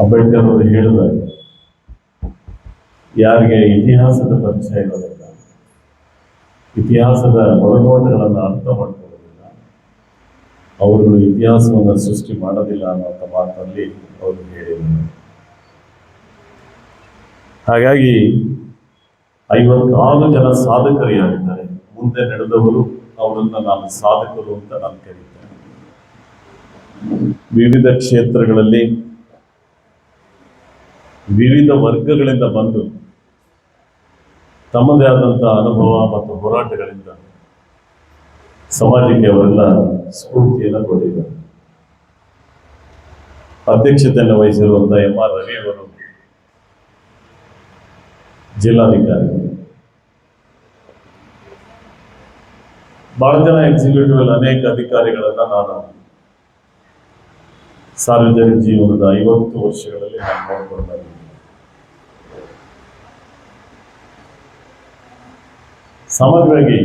ಅಂಬೇಡ್ಕರ್ ಅವರು ಹೇಳಿದಾಗ ಯಾರಿಗೆ ಇತಿಹಾಸದ ಪರಿಚಯ ಇರೋದಿಲ್ಲ, ಇತಿಹಾಸದ ಒಳನೋಟಗಳನ್ನು ಅರ್ಥ ಮಾಡ್ಕೊಳ್ಳೋದಿಲ್ಲ, ಅವರುಗಳು ಇತಿಹಾಸವನ್ನು ಸೃಷ್ಟಿ ಮಾಡೋದಿಲ್ಲ ಅನ್ನೋಂಥ ಮಾತಲ್ಲಿ ಅವರು ಹೇಳಿದರು. ಹಾಗಾಗಿ 56 ಜನ ಸಾಧಕರು ಯಾರಿದ್ದಾರೆ, ಮುಂದೆ ನಡೆದವರು, ಅವರನ್ನ ನಾನು ಸಾಧಕರು ಅಂತ ನಾನು ಕರೀತೇನೆ. ವಿವಿಧ ಕ್ಷೇತ್ರಗಳಲ್ಲಿ ವಿವಿಧ ವರ್ಗಗಳಿಂದ ಬಂದು ತಮ್ಮದೇ ಆದಂತಹ ಅನುಭವ ಮತ್ತು ಹೋರಾಟಗಳಿಂದ ಸಮಾಜಕ್ಕೆ ಅವರೆಲ್ಲ ಸ್ಫೂರ್ತಿಯನ್ನು ಕೊಟ್ಟಿದ್ದಾರೆ. ಅಧ್ಯಕ್ಷತೆಯನ್ನು ವಹಿಸಿರುವಂತಹ MR ರವಿ ಅವರು ಜಿಲ್ಲಾಧಿಕಾರಿ. ಬಹಳ ಜನ ಎಕ್ಸಿಕ್ಯೂಟಿವ್ ಅಲ್ಲಿ ಅನೇಕ ಅಧಿಕಾರಿಗಳನ್ನ ನಾನು ಸಾರ್ವಜನಿಕ ಜೀವನದ 50 ವರ್ಷಗಳಲ್ಲಿ ನಾನು ನೋಡ್ಕೊಳ್ತಾ ಇದ್ದೀನಿ. ಸಮಗ್ರವಾಗಿ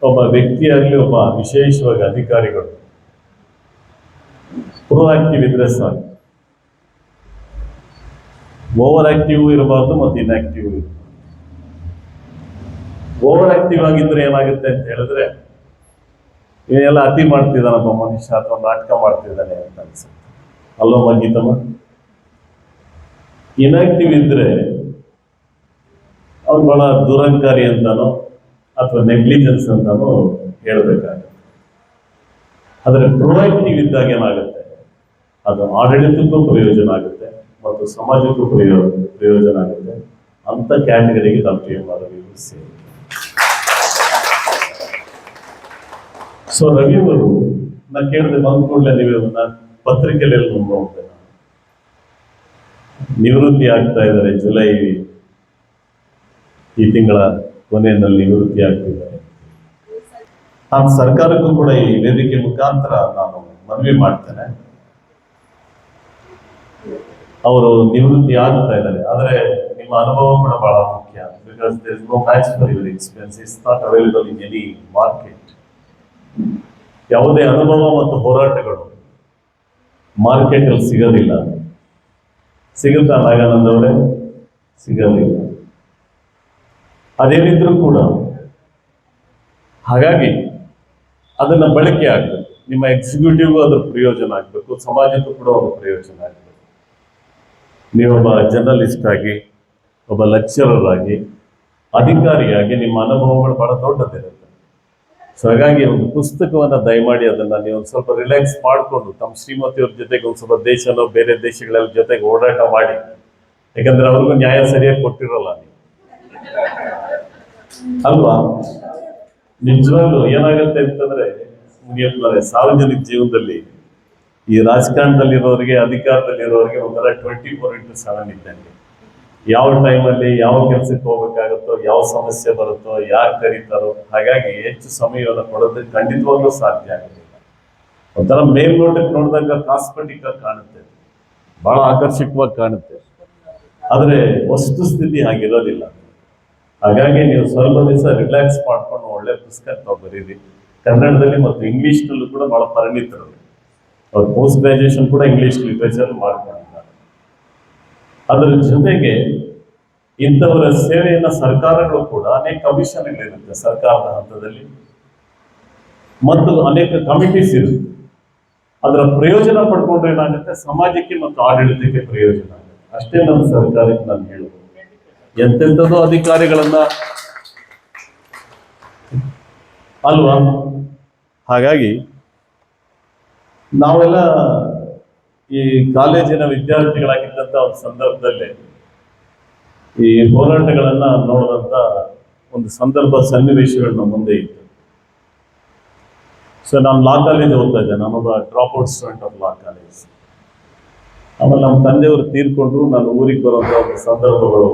ಒಬ್ಬ ವ್ಯಕ್ತಿಯಾಗಲಿ, ಒಬ್ಬ ವಿಶೇಷವಾಗಿ ಅಧಿಕಾರಿಗಳು ಪ್ರೋಆಕ್ಟಿವ್ ಇದ್ರೆ ಸಾಕು. ಓವರ್ ಆಕ್ಟಿವ್ ಇರಬಾರ್ದು ಮತ್ತು ಇನ್ಆಕ್ಟಿವ್ ಇರಬಾರ್ದು. ಓವರ್ ಆಕ್ಟಿವ್ ಆಗಿದ್ರೆ ಏನಾಗುತ್ತೆ ಅಂತ ಹೇಳಿದ್ರೆ, ಇವನ್ನೆಲ್ಲ ಅತಿ ಮಾಡ್ತಿದ್ದಾನಪ್ಪ ಮನುಷ್ಯ ಅಥವಾ ನಾಟಕ ಮಾಡ್ತಿದ್ದಾನೆ ಅಂತ ಅನ್ಸುತ್ತೆ. ಅಲ್ಲೋ ಮಗೀತಮ್ಮ, ಇನ್ಆಕ್ಟಿವ್ ಇದ್ರೆ ಅವ್ರು ಬಹಳ ದುರಂಕಾರಿ ಅಂತಾನೋ ಅಥವಾ ನೆಗ್ಲಿಜೆನ್ಸ್ ಅಂತಾನೋ ಹೇಳ್ಬೇಕಾಗುತ್ತೆ. ಆದರೆ ಪ್ರೊಆಕ್ಟಿವ್ ಇದ್ದಾಗ ಏನಾಗುತ್ತೆ, ಅದು ಆಡಳಿತಕ್ಕೂ ಪ್ರಯೋಜನ ಆಗುತ್ತೆ ಮತ್ತು ಸಮಾಜಕ್ಕೂ ಪ್ರಯೋಜನ ಆಗುತ್ತೆ. ಅಂತ ಕ್ಯಾಟಗರಿಗೆ ಡಾಕ್ಟರ್ MR ರವಿ ಸೇರಿ. ಸೊ ರವಿ ಅವರು ನಾನು ಕೇಳಿದೆ, ಬಂದ ಕೂಡಲೇ ನೀವು ನಾನು ಪತ್ರಿಕೆಯಲ್ಲಿ ನೋಡ್ತೇನೆ, ನಿವೃತ್ತಿ ಆಗ್ತಾ ಇದ್ದಾರೆ, ಜುಲೈ ಈ ತಿಂಗಳ ಕೊನೆಯಲ್ಲಿ ನಿವೃತ್ತಿ ಆಗ್ತಿದ್ದಾರೆ. ನಾನು ಸರ್ಕಾರಕ್ಕೂ ಕೂಡ ಈ ವೇದಿಕೆ ಮುಖಾಂತರ ನಾನು ಮನವಿ ಮಾಡ್ತೇನೆ, ಅವರು ನಿವೃತ್ತಿ ಆಗ್ತಾ ಇದ್ದಾರೆ, ಆದರೆ ನಿಮ್ಮ ಅನುಭವ ಕೂಡ ಬಹಳ ಮುಖ್ಯ. Because there is no match for your experience, it's not available in any market. ಯಾವುದೇ ಅನುಭವ ಮತ್ತು ಹೋರಾಟಗಳು ಮಾರ್ಕೆಟ್ ಅಲ್ಲಿ ಸಿಗೋದಿಲ್ಲ. ಸಿಗುತ್ತಾ ನಾಗಾನಂದ್ ಅವರೇ? ಸಿಗೋದಿಲ್ಲ. ಅದೇನಿದ್ರು ಕೂಡ ಹಾಗಾಗಿ ಅದನ್ನ ಬಳಕೆ ಆಗ್ಬೇಕು. ನಿಮ್ಮ ಎಕ್ಸಿಕ್ಯೂಟಿವ್ ಅದ್ರ ಪ್ರಯೋಜನ ಆಗ್ಬೇಕು, ಸಮಾಜಕ್ಕೂ ಕೂಡ ಒಂದು ಪ್ರಯೋಜನ ಆಗ್ಬೇಕು. ನೀವೊಬ್ಬ ಜರ್ನಲಿಸ್ಟ್ ಆಗಿ, ಒಬ್ಬ ಲೆಕ್ಚರರ್ ಆಗಿ, ಅಧಿಕಾರಿಯಾಗಿ ನಿಮ್ಮ ಅನುಭವಗಳು ಬಹಳ ದೊಡ್ಡದಿರುತ್ತೆ. ಸೊ ಹಾಗಾಗಿ ಒಂದು ಪುಸ್ತಕವನ್ನ ದಯಮಾಡಿ ಅದನ್ನ ನೀವು ಒಂದು ಸ್ವಲ್ಪ ರಿಲ್ಯಾಕ್ಸ್ ಮಾಡಿಕೊಂಡು ತಮ್ಮ ಶ್ರೀಮತಿಯವ್ರ ಜೊತೆಗೆ ಒಂದು ಸ್ವಲ್ಪ ದೇಶನೋ ಬೇರೆ ದೇಶಗಳ ಜೊತೆಗೆ ಓಡಾಟ ಮಾಡಿ. ಯಾಕಂದ್ರೆ ಅವ್ರಿಗೂ ನ್ಯಾಯ ಸರಿಯಾಗಿ ಕೊಟ್ಟಿರಲ್ಲ ನೀವು, ಅಲ್ವಾ? ನಿಜವಾಗ್ಲೂ ಏನಾಗುತ್ತೆ ಅಂತಂದ್ರೆ, ಸಾರ್ವಜನಿಕ ಜೀವನದಲ್ಲಿ ಈ ರಾಜಕಾರಣದಲ್ಲಿರೋರಿಗೆ, ಅಧಿಕಾರದಲ್ಲಿರೋರಿಗೆ ಒಂಥರ 24/7 ಇದ್ದಂಗೆ. ಯಾವ ಟೈಮಲ್ಲಿ ಯಾವ ಕೆಲಸಕ್ಕೆ ಹೋಗ್ಬೇಕಾಗುತ್ತೋ, ಯಾವ ಸಮಸ್ಯೆ ಬರುತ್ತೋ, ಯಾರು ಕರೀತಾರೋ, ಹಾಗಾಗಿ ಹೆಚ್ಚು ಸಮಯವನ್ನು ಕೊಡೋದಕ್ಕೆ ಖಂಡಿತವಾಗ್ಲೂ ಸಾಧ್ಯ ಆಗೋದಿಲ್ಲ. ಒಂಥರ ಮೇಲ್ನೋಟಕ್ಕೆ ನೋಡಿದಾಗ ಕಾಸ್ಮೆಟಿಕ್ ಆಗಿ ಕಾಣುತ್ತೆ, ಬಹಳ ಆಕರ್ಷಕವಾಗಿ ಕಾಣುತ್ತೆ, ಆದರೆ ವಸ್ತುಸ್ಥಿತಿ ಹಾಗಿರೋದಿಲ್ಲ. ಹಾಗಾಗಿ ನೀವು ಸ್ವಲ್ಪ ದಿವಸ ರಿಲ್ಯಾಕ್ಸ್ ಮಾಡ್ಕೊಂಡು ಒಳ್ಳೆ ಪುಸ್ತಕ ಬರೀರಿ. ಕನ್ನಡದಲ್ಲಿ ಮತ್ತು ಇಂಗ್ಲಿಷ್ನಲ್ಲೂ ಕೂಡ ಬಹಳ ಪರಿಣಿತರು. ಅವ್ರು ಪೋಸ್ಟ್ ಗ್ರಾಜುಯೇಷನ್ ಕೂಡ ಇಂಗ್ಲಿಷ್ ಲಿಟ್ರೇಚರ್ ಮಾಡ್ಕೊಂಡಿದ್ದಾರೆ. ಅದರ ಜೊತೆಗೆ ಇಂಥವರ ಸೇವೆಯನ್ನ ಸರ್ಕಾರಗಳು ಕೂಡ ಅನೇಕ ಕಮಿಷನ್ಗಳಿರುತ್ತೆ ಸರ್ಕಾರದ ಹಂತದಲ್ಲಿ, ಮತ್ತು ಅನೇಕ ಕಮಿಟೀಸ್ ಇರುತ್ತೆ. ಅದರ ಪ್ರಯೋಜನ ಪಡ್ಕೊಂಡ್ರೆ ಏನಾಗುತ್ತೆ, ಸಮಾಜಕ್ಕೆ ಮತ್ತು ಆಡಳಿತಕ್ಕೆ ಪ್ರಯೋಜನ ಆಗುತ್ತೆ. ಅಷ್ಟೇ ನಮ್ಮ ಸರ್ಕಾರಕ್ಕೆ ನಾನು ಹೇಳುವುದು. ಎಂತೆಂಥದ್ದು ಅಧಿಕಾರಿಗಳನ್ನ ಅಲ್ವಾ? ಹಾಗಾಗಿ ನಾವೆಲ್ಲ ಈ ಕಾಲೇಜಿನ ವಿದ್ಯಾರ್ಥಿಗಳಾಗಿದ್ದಂಥ ಒಂದು ಸಂದರ್ಭದಲ್ಲಿ ಈ ಹೋರಾಟಗಳನ್ನ ನೋಡಿದಂಥ ಒಂದು ಸಂದರ್ಭ, ಸನ್ನಿವೇಶಗಳನ್ನ ಮುಂದೆ ಇತ್ತು. ಸೊ ನಾನು ಲಾ ಕಾಲೇಜ್ ಓದ್ತಾ ಇದ್ದೆ, ನಾನೊಬ್ಬ drop out student of law college. ಆಮೇಲೆ ನಮ್ಮ ತಂದೆಯವರು ತೀರ್ಕೊಂಡ್ರು, ನಾನು ಊರಿಗೆ ಬರುವಂಥ ಒಂದು ಸಂದರ್ಭಗಳು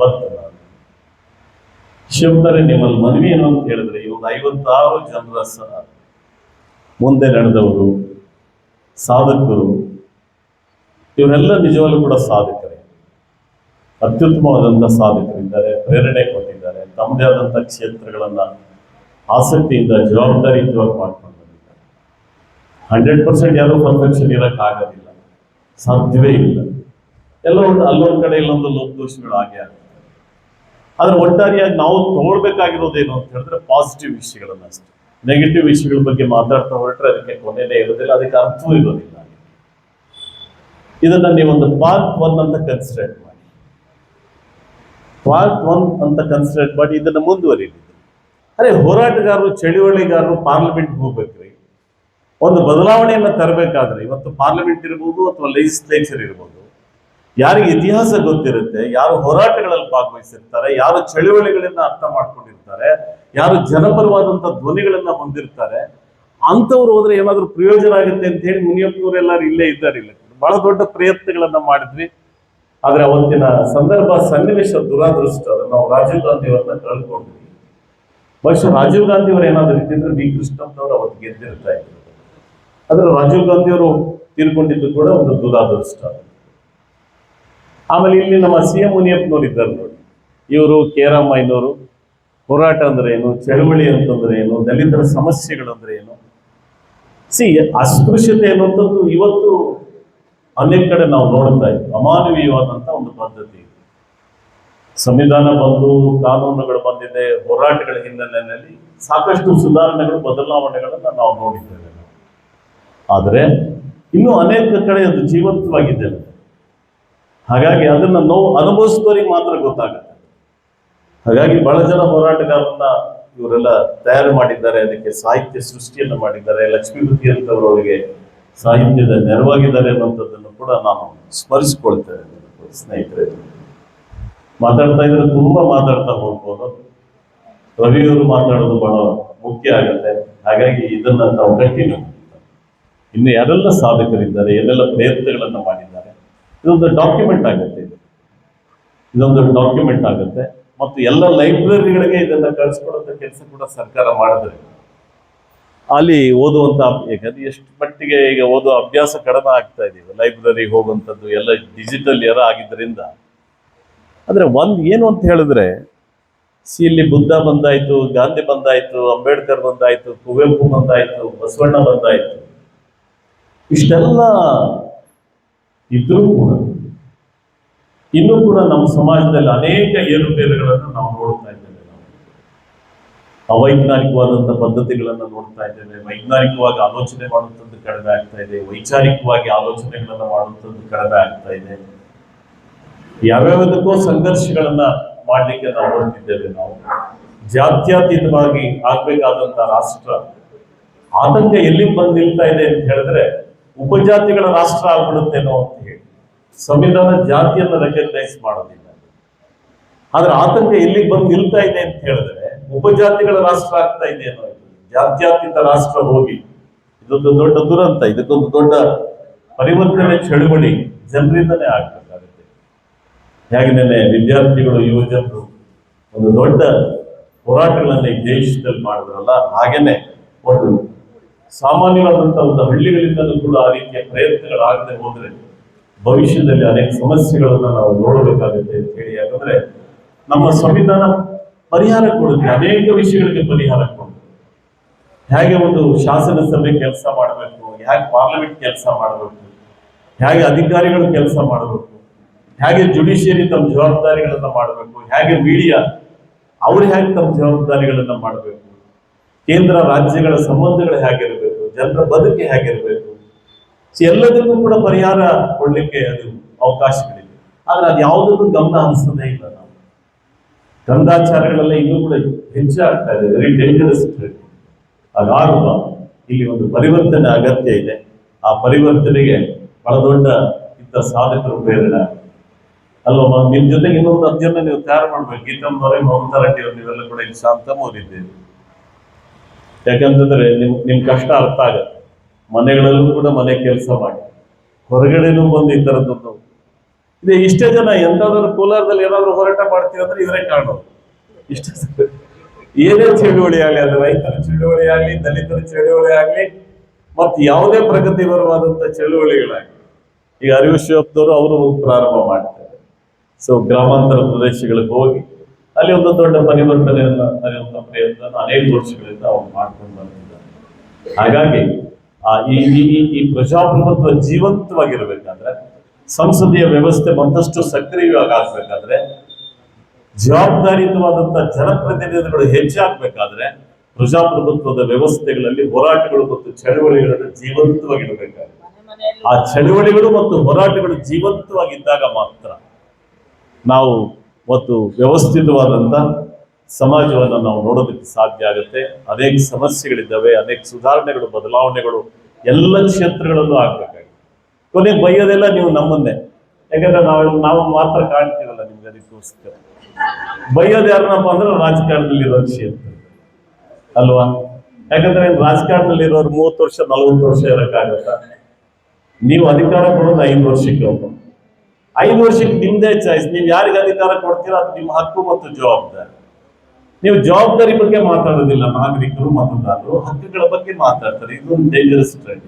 ಬಂತು. ನಾನು ಶಿವತಾರೆ ನಿಮ್ಮಲ್ಲಿ ಮನವಿ ಏನು ಅಂತ ಹೇಳಿದ್ರೆ, ಇವಾಗ 56 ಜನರ ಮುಂದೆ ನಡೆದವರು ಸಾಧಕರು, ಇವರೆಲ್ಲ ನಿಜವಾಗ್ಲೂ ಕೂಡ ಸಾಧಕರೇ, ಅತ್ಯುತ್ತಮವಾದಂಥ ಸಾಧಕರಿದ್ದಾರೆ, ಪ್ರೇರಣೆ ಕೊಟ್ಟಿದ್ದಾರೆ, ತಮ್ಮದೇ ಆದಂಥ ಕ್ಷೇತ್ರಗಳನ್ನ ಆಸಕ್ತಿಯಿಂದ ಜವಾಬ್ದಾರಿಯುತವಾಗಿ ಮಾಡ್ಕೊಂಡು ಬಂದಿದ್ದಾರೆ. 100% ಯಾರೂ ಪರ್ಫೆಕ್ಷನ್ ಇರೋಕ್ಕಾಗೋದಿಲ್ಲ. ಸಾಧ್ಯವೇ ಇಲ್ಲ. ಎಲ್ಲ ಒಂದು ಅಲ್ಲೊಂದ್ ಕಡೆ ಇಲ್ಲೊಂದು ಲೋಪದೋಷಗಳು ಆಗೇ ಆಗ್ತದೆ. ಆದ್ರೆ ಒಟ್ಟಾರೆಯಾಗಿ ನಾವು ತಗೊಳ್ಬೇಕಾಗಿರೋದೇನು ಅಂತ ಹೇಳಿದ್ರೆ ಪಾಸಿಟಿವ್ ವಿಷಯಗಳನ್ನ ಅಷ್ಟೇ. ನೆಗೆಟಿವ್ ವಿಷಯಗಳ ಬಗ್ಗೆ ಮಾತಾಡ್ತಾ ಹೊರಟ್ರೆ ಅದಕ್ಕೆ ಕೊನೆನೇ ಇರೋದಿಲ್ಲ, ಅದಕ್ಕೆ ಅರ್ಥವೂ ಇರೋದಿಲ್ಲ. ಇದನ್ನ ನೀವೊಂದು ಪಾರ್ಟ್ 1 ಅಂತ ಕನ್ಸಿಡರ್ ಮಾಡಿ, ಪಾರ್ಟ್ 1 ಅಂತ ಕನ್ಸಿಡರ್ ಮಾಡಿ ಇದನ್ನ ಮುಂದುವರಿಲಿ. ಅರೆ ಹೋರಾಟಗಾರರು, ಚಳುವಳಿಗಾರರು ಪಾರ್ಲಿಮೆಂಟ್ಗೆ ಹೋಗ್ಬೇಕ್ರಿ. ಒಂದು ಬದಲಾವಣೆಯನ್ನ ತರಬೇಕಾದ್ರೆ ಇವತ್ತು ಪಾರ್ಲಿಮೆಂಟ್ ಇರ್ಬೋದು ಅಥವಾ ಲೆಜಿಸ್ಲೇಚರ್ ಇರ್ಬೋದು, ಯಾರಿಗೆ ಇತಿಹಾಸ ಗೊತ್ತಿರುತ್ತೆ, ಯಾರು ಹೋರಾಟಗಳಲ್ಲಿ ಭಾಗವಹಿಸಿರ್ತಾರೆ, ಯಾರು ಚಳುವಳಿಗಳನ್ನ ಅರ್ಥ ಮಾಡ್ಕೊಂಡಿರ್ತಾರೆ, ಯಾರು ಜನಪರವಾದಂತ ಧ್ವನಿಗಳನ್ನ ಹೊಂದಿರ್ತಾರೆ, ಅಂತವ್ರು ಹೋದ್ರೆ ಏನಾದ್ರೂ ಪ್ರಯೋಜನ ಆಗುತ್ತೆ ಅಂತ ಹೇಳಿ ಮುನಿಯಪ್ಪನವರೆಲ್ಲರೂ ಇಲ್ಲೇ ಇದ್ದಾರೆ. ಇಲ್ಲ, ಬಹಳ ದೊಡ್ಡ ಪ್ರಯತ್ನಗಳನ್ನ ಮಾಡಿದ್ವಿ. ಆದ್ರೆ ಅವತ್ತಿನ ಸಂದರ್ಭ ಸನ್ನಿವೇಶ ದುರಾದೃಷ್ಟ. ನಾವು ರಾಜೀವ್ ಗಾಂಧಿ ಅವರನ್ನ ಕಳ್ಕೊಂಡ್ವಿ. ಬಹುಶಃ ರಾಜೀವ್ ಗಾಂಧಿ ಅವರು ಏನಾದ್ರು ಇದ್ದಿದ್ರೆ ಬಿ ಕೃಷ್ಣಪ್ಪನವರು ಅವತ್ತು ಗೆದ್ದಿರ್ತಾ ಇದ್ರು. ಆದ್ರೆ ರಾಜೀವ್ ಗಾಂಧಿ ಅವರು ತೀರ್ಕೊಂಡಿದ್ದು ಕೂಡ ಒಂದು ದುರಾದೃಷ್ಟ. ಆಮೇಲೆ ಇಲ್ಲಿ ನಮ್ಮ CM ಮುನಿಯಪ್ಪನವರು ಇದ್ದಾರೆ ನೋಡಿ. ಇವರು ಕೇರಮ್ಮಯ್ಯನವರು ಹೋರಾಟ ಅಂದ್ರೆ ಏನು, ಚಳುವಳಿ ಅಂತಂದ್ರೆ ಏನು, ದಲಿತರ ಸಮಸ್ಯೆಗಳು ಅಂದ್ರೆ ಏನು. ಅಸ್ಪೃಶ್ಯತೆ ಅನ್ನುವಂಥದ್ದು ಇವತ್ತು ಅನೇಕ ಕಡೆ ನಾವು ನೋಡ್ತಾ ಇದ್ವಿ. ಅಮಾನವೀಯವಾದಂತ ಒಂದು ಪದ್ಧತಿ. ಸಂವಿಧಾನ ಬಂದು, ಕಾನೂನುಗಳು ಬಂದಿದೆ, ಹೋರಾಟಗಳ ಹಿನ್ನೆಲೆಯಲ್ಲಿ ಸಾಕಷ್ಟು ಸುಧಾರಣೆಗಳು, ಬದಲಾವಣೆಗಳನ್ನ ನಾವು ನೋಡಿದ್ದೇವೆ. ಆದರೆ ಇನ್ನೂ ಅನೇಕ ಕಡೆ ಅದು ಜೀವಂತವಾಗಿದೆ. ಹಾಗಾಗಿ ಅದನ್ನ ನೋವು ಅನುಭವಿಸಿದವರಿಗೆ ಮಾತ್ರ ಗೊತ್ತಾಗುತ್ತೆ. ಹಾಗಾಗಿ ಬಹಳ ಜನ ಹೋರಾಟಗಾರರನ್ನ ಇವರೆಲ್ಲ ತಯಾರು ಮಾಡಿದ್ದಾರೆ, ಅದಕ್ಕೆ ಸಾಹಿತ್ಯ ಸೃಷ್ಟಿಯನ್ನ ಮಾಡಿದ್ದಾರೆ. ಲಕ್ಷ್ಮೀಪತಿ ಅಂತವರವರಿಗೆ ಸಾಹಿತ್ಯದ ನೆರವಾಗಿದ್ದಾರೆ ಅನ್ನುವಂಥದ್ದನ್ನು ಕೂಡ ನಾನು ಸ್ಮರಿಸಿಕೊಳ್ತೇನೆ. ಸ್ನೇಹಿತರೆ, ಮಾತಾಡ್ತಾ ಇದ್ರೆ ತುಂಬಾ ಮಾತಾಡ್ತಾ ಹೋಗ್ಬೋದು. ರವಿಯವರು ಮಾತಾಡೋದು ಬಹಳ ಮುಖ್ಯ ಆಗುತ್ತೆ. ಹಾಗಾಗಿ ಇದನ್ನ ನಾವು ಕಂಟಿನ್ಯೂ. ಇನ್ನು ಯಾರೆಲ್ಲ ಸಾಧಕರಿದ್ದಾರೆ, ಏನೆಲ್ಲ ಪ್ರಯತ್ನಗಳನ್ನ ಮಾಡಿದ್ದಾರೆ, ಇದೊಂದು ಡಾಕ್ಯುಮೆಂಟ್ ಆಗುತ್ತೆ. ಇದೊಂದು ಡಾಕ್ಯುಮೆಂಟ್ ಆಗುತ್ತೆ. ಮತ್ತು ಎಲ್ಲ ಲೈಬ್ರರಿಗಳಿಗೆ ಇದನ್ನ ಕಳಿಸ್ಕೊಡುವಂತ ಕೆಲಸ ಕೂಡ ಸರ್ಕಾರ ಮಾಡಿದ್ರೆ ಅಲ್ಲಿ ಓದುವಂತ, ಯಾಕಂದ್ರೆ ಎಷ್ಟು ಮಟ್ಟಿಗೆ ಈಗ ಓದುವ ಅಭ್ಯಾಸ ಕಡಿಮೆ ಆಗ್ತಾ ಇದೀವಿ. ಲೈಬ್ರರಿಗೆ ಹೋಗುವಂಥದ್ದು ಎಲ್ಲ ಡಿಜಿಟಲ್ ಎರ ಆಗಿದ್ದರಿಂದ. ಆದ್ರೆ ಏನು ಅಂತ ಹೇಳಿದ್ರೆ, ಇಲ್ಲಿ ಬುದ್ಧ ಬಂದಾಯ್ತು, ಗಾಂಧಿ ಬಂದಾಯ್ತು, ಅಂಬೇಡ್ಕರ್ ಬಂದಾಯ್ತು, ಕುವೆಂಪು ಬಂದಾಯ್ತು, ಬಸವಣ್ಣ ಬಂದಾಯ್ತು, ಇಷ್ಟೆಲ್ಲ ಇದ್ರೂ ಕೂಡ ಇನ್ನೂ ಕೂಡ ನಮ್ಮ ಸಮಾಜದಲ್ಲಿ ಅನೇಕ ಏರುಪೇರುಗಳನ್ನು ನಾವು ನೋಡ್ತಾ ಇದ್ದೇವೆ. ಅವೈಜ್ಞಾನಿಕವಾದಂಥ ಪದ್ಧತಿಗಳನ್ನು ನೋಡ್ತಾ ಇದ್ದೇವೆ. ವೈಜ್ಞಾನಿಕವಾಗಿ ಆಲೋಚನೆ ಮಾಡುವಂಥದ್ದು ಕಡಿಮೆ ಆಗ್ತಾ ಇದೆ. ವೈಚಾರಿಕವಾಗಿ ಆಲೋಚನೆಗಳನ್ನ ಮಾಡುವಂಥದ್ದು ಕಡಿಮೆ ಆಗ್ತಾ ಇದೆ. ಯಾವ್ಯಾವುದಕ್ಕೂ ಸಂಘರ್ಷಗಳನ್ನ ಮಾಡ್ಲಿಕ್ಕೆ ನಾವು ಹೊರಟಿದ್ದೇವೆ. ನಾವು ಜಾತ್ಯತೀತವಾಗಿ ಆಗ್ಬೇಕಾದಂತ ರಾಷ್ಟ್ರ ಆತಂಕ ಎಲ್ಲಿ ಬಂದು ನಿಲ್ತಾ ಇದೆ ಅಂತ ಹೇಳಿದ್ರೆ, ಉಪಜಾತಿಗಳ ರಾಷ್ಟ್ರ ಆಗ್ಬಿಡುತ್ತೇನೋ ಅಂತ ಹೇಳಿ. ಸಂವಿಧಾನ ಜಾತಿಯನ್ನು ರೆಕಗ್ನೈಸ್ ಮಾಡೋದಿಲ್ಲ. ಆದ್ರೆ ಆತಂಕ ಎಲ್ಲಿಗೆ ಬಂದು ನಿಲ್ತಾ ಇದೆ ಅಂತ ಹೇಳಿದ್ರೆ, ಉಪಜಾತಿಗಳ ರಾಷ್ಟ್ರ ಆಗ್ತಾ ಇದೆ ಅನ್ನೋ, ಜಾತ್ಯತೀತ ರಾಷ್ಟ್ರ ಹೋಗಿ ಇದೊಂದು ದೊಡ್ಡ ದುರಂತ. ಇದಕ್ಕೊಂದು ದೊಡ್ಡ ಪರಿವರ್ತನೆ ಚಳುವಳಿ ಜನರಿಂದನೇ ಆಗ್ಬೇಕಾಗುತ್ತೆ. ಹೇಗೆ ವಿದ್ಯಾರ್ಥಿಗಳು, ಯುವಜನರು ಒಂದು ದೊಡ್ಡ ಹೋರಾಟಗಳನ್ನ ಈ ದೇಶದಲ್ಲಿ ಮಾಡಿದ್ರಲ್ಲ, ಹಾಗೇನೆ ಒಂದು ಸಾಮಾನ್ಯವಾದಂತಹ ಒಂದು ಹಳ್ಳಿಗಳಿಂದಲೂ ಕೂಡ ಆ ರೀತಿಯ ಪ್ರಯತ್ನಗಳಾಗದೆ ಹೋದ್ರೆ ಭವಿಷ್ಯದಲ್ಲಿ ಅನೇಕ ಸಮಸ್ಯೆಗಳನ್ನ ನಾವು ನೋಡಬೇಕಾಗುತ್ತೆ ಅಂತ ಹೇಳಿ. ಯಾಕಂದ್ರೆ ನಮ್ಮ ಸಂವಿಧಾನ ಪರಿಹಾರ ಕೊಡುತ್ತೆ, ಅನೇಕ ವಿಷಯಗಳಿಗೆ ಪರಿಹಾರ ಕೊಡುತ್ತೆ. ಹೇಗೆ ಒಂದು ಶಾಸನ ಸಭೆ ಕೆಲಸ ಮಾಡಬೇಕು, ಹೇಗೆ ಪಾರ್ಲಿಮೆಂಟ್ ಕೆಲಸ ಮಾಡಬೇಕು, ಹೇಗೆ ಅಧಿಕಾರಿಗಳು ಕೆಲಸ ಮಾಡಬೇಕು, ಹೇಗೆ ಜುಡಿಷಿಯರಿ ತಮ್ಮ ಜವಾಬ್ದಾರಿಗಳನ್ನ ಮಾಡಬೇಕು, ಹೇಗೆ ಮೀಡಿಯಾ ಅವ್ರು ಹೇಗೆ ತಮ್ಮ ಜವಾಬ್ದಾರಿಗಳನ್ನ ಮಾಡಬೇಕು, ಕೇಂದ್ರ ರಾಜ್ಯಗಳ ಸಂಬಂಧಗಳು ಹೇಗಿರಬೇಕು, ಜನರ ಬದುಕು ಹೇಗಿರಬೇಕು, ಎಲ್ಲದಕ್ಕೂ ಕೂಡ ಪರಿಹಾರ ಕೊಡ್ಲಿಕ್ಕೆ ಅದು ಅವಕಾಶಗಳಿವೆ. ಆದ್ರೆ ಅದು ಯಾವುದಕ್ಕೂ ಗಮನ ಹರಿಸೋದೇ ಇಲ್ಲ. ನಾವು ಗ್ರಂಥಾಚಾರಗಳೆಲ್ಲ ಇನ್ನೂ ಕೂಡ ಹೆಚ್ಚಾಗ್ತಾ ಇದೆ. Very dangerous. ಅದಾಗುವ ಇಲ್ಲಿ ಒಂದು ಪರಿವರ್ತನೆ ಅಗತ್ಯ ಇದೆ. ಆ ಪರಿವರ್ತನೆಗೆ ಬಹಳ ದೊಡ್ಡ ಇಂಥ ಸಾಧಕರು ಪ್ರೇರಣೆ ಅಲ್ವಾ. ನಿಮ್ ಜೊತೆಗೆ ಇನ್ನೊಂದು 10 ಜನ ನೀವು ತಯಾರು ಮಾಡ್ಬೇಕು. ಗೀತಮ್ಮನವರೇ, ಮಮತಾ ರೆಡ್ಡಿ ಅವರು, ನೀವೆಲ್ಲ ಕೂಡ ಇಲ್ಲಿ ಶಾಂತಮ್ ಓದಿದ್ದೀರಿ. ಯಾಕಂತಂದ್ರೆ ನಿಮ್ ಕಷ್ಟ ಅರ್ಥ ಆಗತ್ತೆ. ಮನೆಗಳಲ್ಲೂ ಕೂಡ ಮನೆ ಕೆಲಸ ಮಾಡಿ, ಹೊರಗಡೆನೂ ಬಂದು ಈ ತರದ್ದು ಇದೆ. ಇಷ್ಟೇ ಜನ ಎಂತಾದ್ರೂ ಕೋಲಾರದಲ್ಲಿ ಏನಾದ್ರು ಹೋರಾಟ ಮಾಡ್ತೀವಿ ಅಂದ್ರೆ ಇವರೇ ಕಾಣೋದು. ಇಷ್ಟ ಏನೇ ಚಳುವಳಿ ಆಗಲಿ, ಅದು ರೈತರ ಚಳುವಳಿ ಆಗ್ಲಿ, ದಲಿತರ ಚಳುವಳಿ ಆಗ್ಲಿ, ಮತ್ತೆ ಯಾವುದೇ ಪ್ರಗತಿಪರವಾದಂತ ಚಳುವಳಿಗಳಾಗಲಿ. ಈಗ ಅರಿವು ಶಿವಪ್ಪನವರು ಅವರು ಪ್ರಾರಂಭ ಮಾಡ್ತಾರೆ. ಸೊ ಗ್ರಾಮಾಂತರ ಪ್ರದೇಶಗಳಿಗೆ ಹೋಗಿ ಅಲ್ಲಿ ಒಂದು ದೊಡ್ಡ ಪರಿವರ್ತನೆಯನ್ನ ತರುವಂತ ಪ್ರಯತ್ನ ಅನೇಕ ವರ್ಷಗಳಿಂದ ಅವ್ರು ಮಾಡ್ಕೊಂಡು ಬಂದಿದ್ದಾರೆ. ಹಾಗಾಗಿ ಈ ಪ್ರಜಾಪ್ರಭುತ್ವ ಜೀವಂತವಾಗಿರ್ಬೇಕಾದ್ರೆ ಸಂಸದೀಯ ವ್ಯವಸ್ಥೆ ಮತ್ತಷ್ಟು ಸಕ್ರಿಯವಾಗಿ ಆಗ್ಬೇಕಾದ್ರೆ, ಜವಾಬ್ದಾರಿಯುತವಾದಂತಹ ಜನಪ್ರತಿನಿಧಿಗಳು ಹೆಚ್ಚಾಗಬೇಕಾದ್ರೆ ಪ್ರಜಾಪ್ರಭುತ್ವದ ವ್ಯವಸ್ಥೆಗಳಲ್ಲಿ ಹೋರಾಟಗಳು ಮತ್ತು ಚಳವಳಿಗಳನ್ನು ಜೀವಂತವಾಗಿಡಬೇಕಾಗುತ್ತೆ. ಆ ಚಳವಳಿಗಳು ಮತ್ತು ಹೋರಾಟಗಳು ಜೀವಂತವಾಗಿದ್ದಾಗ ಮಾತ್ರ ನಾವು ಮತ್ತು ವ್ಯವಸ್ಥಿತವಾದಂತ ಸಮಾಜವನ್ನು ನಾವು ನೋಡೋದಕ್ಕೆ ಸಾಧ್ಯ ಆಗುತ್ತೆ. ಅನೇಕ ಸಮಸ್ಯೆಗಳಿದ್ದಾವೆ, ಅನೇಕ ಸುಧಾರಣೆಗಳು, ಬದಲಾವಣೆಗಳು ಎಲ್ಲ ಕ್ಷೇತ್ರಗಳಲ್ಲೂ ಆಗ್ಬೇಕಾಗಿದೆ. ಕೊನೆಗೆ ಬೈಯೋದೆಲ್ಲ ನೀವು ನಮ್ಮನ್ನೇ, ಯಾಕಂದ್ರೆ ನಾವು ಮಾತ್ರ ಕಾಣ್ತೀವಲ್ಲ ನಿಮ್ಗೆ, ಅದಕ್ಕೋಸ್ಕರ ಬೈಯೋದು ಯಾರನ್ನಪ್ಪ ಅಂದ್ರೆ ರಾಜಕಾರಣದಲ್ಲಿರೋ ಕ್ಷೇತ್ರ ಅಲ್ವಾ? ಯಾಕಂದ್ರೆ ರಾಜಕಾರಣದಲ್ಲಿರೋರು 30 ವರ್ಷ 40 ವರ್ಷ ಇರಕ್ಕಾಗತ್ತ? ನೀವು ಅಧಿಕಾರ ಕೊಡೋದು 5 ವರ್ಷಕ್ಕೆ ಒಬ್ಬ, 5 ವರ್ಷಕ್ಕೆ ನಿಮ್ದೇ ಚಾಯ್ಸ್. ನೀವು ಯಾರಿಗೆ ಅಧಿಕಾರ ಕೊಡ್ತೀರೋ ಅದು ನಿಮ್ಮ ಹಕ್ಕು ಮತ್ತು ಜವಾಬ್ದಾರಿ. ನೀವು ಜವಾಬ್ದಾರಿ ಬಗ್ಗೆ ಮಾತಾಡೋದಿಲ್ಲ. ನಾಗರಿಕರು, ಮತದಾರರು ಹಕ್ಕುಗಳ ಬಗ್ಗೆ ಮಾತಾಡ್ತಾರೆ. ಇದೊಂದು ಡೇಂಜರಸ್ ಟ್ರೆಂಡ್.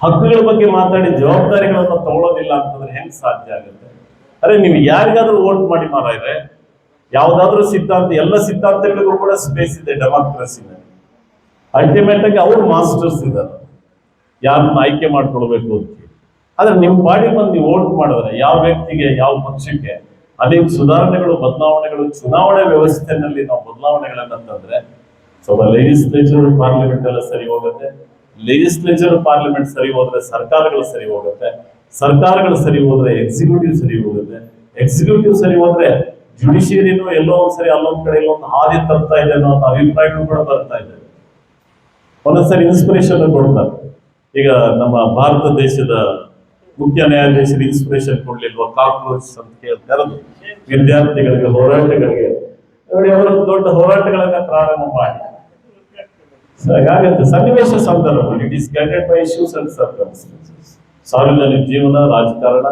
ಹಕ್ಕುಗಳ ಬಗ್ಗೆ ಮಾತಾಡಿ ಜವಾಬ್ದಾರಿಗಳನ್ನು ತಗೊಳ್ಳೋದಿಲ್ಲ ಅಂತಂದ್ರೆ ಹೆಂಗ್ ಸಾಧ್ಯ ಆಗುತ್ತೆ? ಅರೆ, ನೀವು ಯಾರಿಗಾದ್ರೂ ವೋಟ್ ಮಾಡಿ ಮಾರಾಯ್ರೆ, ಯಾವ್ದಾದ್ರು ಸಿದ್ಧಾಂತ, ಎಲ್ಲ ಸಿದ್ಧಾಂತಗಳಿಗೂ ಕೂಡ ಸ್ಪೇಸ್ ಇದೆ ಡೆಮಾಕ್ರಸಿನಲ್ಲಿ. ಅಲ್ಟಿಮೇಟ್ ಆಗಿ ಅವ್ರು ಮಾಸ್ಟರ್ಸ್ ಇದ್ದಾರೆ ಯಾರನ್ನ ಆಯ್ಕೆ ಮಾಡ್ಕೊಳ್ಬೇಕು ಅಂತ. ಆದ್ರೆ ನಿಮ್ ಬಾಡಿ ಬಂದು ವೋಟ್ ಮಾಡಿದ್ರೆ ಯಾವ ವ್ಯಕ್ತಿಗೆ, ಯಾವ ಪಕ್ಷಕ್ಕೆ ಅನೇಕ ಸುಧಾರಣೆಗಳು, ಬದಲಾವಣೆಗಳು, ಚುನಾವಣೆ ವ್ಯವಸ್ಥೆಯಲ್ಲಿ ನಾವು ಬದಲಾವಣೆಗಳನ್ನ ತಂದ್ರೆ ಸ್ವಲ್ಪ ಲೆಜಿಸ್ಲೇಚರ್, ಪಾರ್ಲಿಮೆಂಟ್ ಎಲ್ಲ ಸರಿ ಹೋಗುತ್ತೆ. ಲೆಜಿಸ್ಲೇಚರ್, ಪಾರ್ಲಿಮೆಂಟ್ ಸರಿ ಹೋದ್ರೆ ಸರ್ಕಾರಗಳು ಸರಿ ಹೋಗುತ್ತೆ. ಸರ್ಕಾರಗಳು ಸರಿ ಹೋದ್ರೆ ಎಕ್ಸಿಕ್ಯೂಟಿವ್ ಸರಿ ಹೋಗುತ್ತೆ. ಎಕ್ಸಿಕ್ಯೂಟಿವ್ ಸರಿ ಹೋದ್ರೆ ಜುಡಿಷಿಯರಿನೂ ಎಲ್ಲೋ ಒಂದ್ಸರಿ ಅಲ್ಲೊಂದ್ ಕಡೆ ಇಲ್ಲೊಂದು ಹಾದಿ ತರ್ತಾ ಇದೆ ಅನ್ನೋ ಅಭಿಪ್ರಾಯಗಳು ಕೂಡ ಬರ್ತಾ ಇದೆ. ಒಂದೊಂದ್ಸರಿ ಇನ್ಸ್ಪಿರೇಷನ್ ಕೊಡ್ತಾರೆ. ಈಗ ನಮ್ಮ ಭಾರತ ದೇಶದ ಮುಖ್ಯ ನ್ಯಾಯಾಧೀಶರು ಇನ್ಸ್ಪಿರೇಷನ್ ಕೊಡ್ಲಿಲ್ವಾ? ಕಾಕ್ರೋಚ್ ಅಂತ ಕೇಳ್ತಾರೆ ವಿದ್ಯಾರ್ಥಿಗಳಿಗೆ, ಹೋರಾಟಗಳಿಗೆ. ನೋಡಿ, ಅವರು ದೊಡ್ಡ ಹೋರಾಟಗಳನ್ನ ಪ್ರಾರಂಭ ಮಾಡಿ ಹಾಗಾಗತ್ತೆ ಸನ್ನಿವೇಶ ಸಂದರ್ಭ. It is guided by issues and circumstances. ಸಾರ್ವಜನಿಕ ಜೀವನ, ರಾಜಕಾರಣ.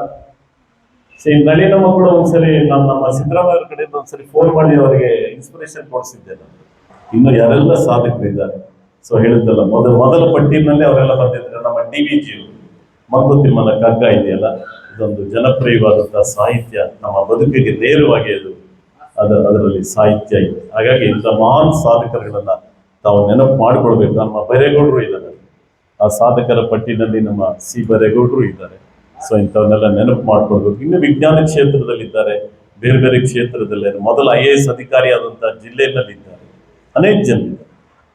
ನಳಿನ ಮಕ್ಕಳು ಒಂದ್ಸರಿ ನಮ್ಮ ಸಿದ್ದರಾಮಯ್ಯ ಕಡೆಯಿಂದ ಒಂದ್ಸರಿ ಫೋನ್ ಮಾಡಿ ಅವರಿಗೆ ಇನ್ಸ್ಪಿರೇಷನ್ ಕೊಡಿಸಿದ್ದೆ ನಾನು. ಇನ್ನು ಯಾರೆಲ್ಲ ಸಾಧಕರಿದ್ದಾರೆ. ಸೊ ಹೇಳಿದ್ದಲ್ಲ, ಮೊದಲ ಪಟ್ಟಿನಲ್ಲಿ ಅವರೆಲ್ಲ ಬರ್ತಿದ್ದಾರೆ. ನಮ್ಮ DVG ಮಂಕುತಿಮ್ಮನ ಕಗ್ಗ ಇದೆಯಲ್ಲ, ಇದೊಂದು ಜನಪ್ರಿಯವಾದಂತಹ ಸಾಹಿತ್ಯ, ನಮ್ಮ ಬದುಕಿಗೆ ನೇರವಾಗಿ ಅದರಲ್ಲಿ ಸಾಹಿತ್ಯ ಇದೆ. ಹಾಗಾಗಿ ಇಂಥ ಮಹಾನ್ ಸಾಧಕರುಗಳನ್ನ ತಾವು ನೆನಪು ಮಾಡಿಕೊಳ್ಬೇಕು. ನಮ್ಮ ಬೈರೇಗೌಡರು ಇದ್ದಾರೆ, ಆ ಸಾಧಕರ ಪಟ್ಟಿನಲ್ಲಿ ನಮ್ಮ C ಬೈರೇಗೌಡರು ಇದ್ದಾರೆ. ಸೊ ಇಂಥವನ್ನೆಲ್ಲ ನೆನಪು ಮಾಡ್ಕೊಳ್ಬೇಕು. ಇನ್ನು ವಿಜ್ಞಾನ ಕ್ಷೇತ್ರದಲ್ಲಿದ್ದಾರೆ, ಬೇರೆ ಬೇರೆ ಕ್ಷೇತ್ರದಲ್ಲಿ ಮೊದಲ IAS ಅಧಿಕಾರಿಯಾದಂತಹ ಜಿಲ್ಲೆಯಲ್ಲಿದ್ದಾರೆ, ಅನೇಕ ಜನ ಇದ್ದಾರೆ.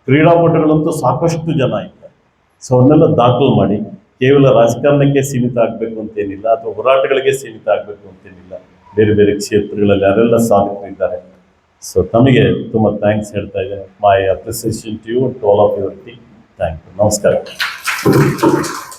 ಕ್ರೀಡಾಪಟುಗಳಂತೂ ಸಾಕಷ್ಟು ಜನ ಇದ್ದಾರೆ. ಸೊ ಅವನ್ನೆಲ್ಲ ದಾಖಲು ಮಾಡಿ, ಕೇವಲ ರಾಜಕಾರಣಕ್ಕೆ ಸೀಮಿತ ಆಗಬೇಕು ಅಂತೇನಿಲ್ಲ, ಅಥವಾ ಹೋರಾಟಗಳಿಗೆ ಸೀಮಿತ ಆಗಬೇಕು ಅಂತೇನಿಲ್ಲ. ಬೇರೆ ಬೇರೆ ಕ್ಷೇತ್ರಗಳಲ್ಲಿ ಯಾರೆಲ್ಲ ಸಾಧಕರಿದ್ದಾರೆ. ಸೊ ತಮಗೆ ತುಂಬ ಥ್ಯಾಂಕ್ಸ್ ಹೇಳ್ತಾ ಇದ್ದೇನೆ. My appreciation to you, to all of your team. Thank you. ನಮಸ್ಕಾರ.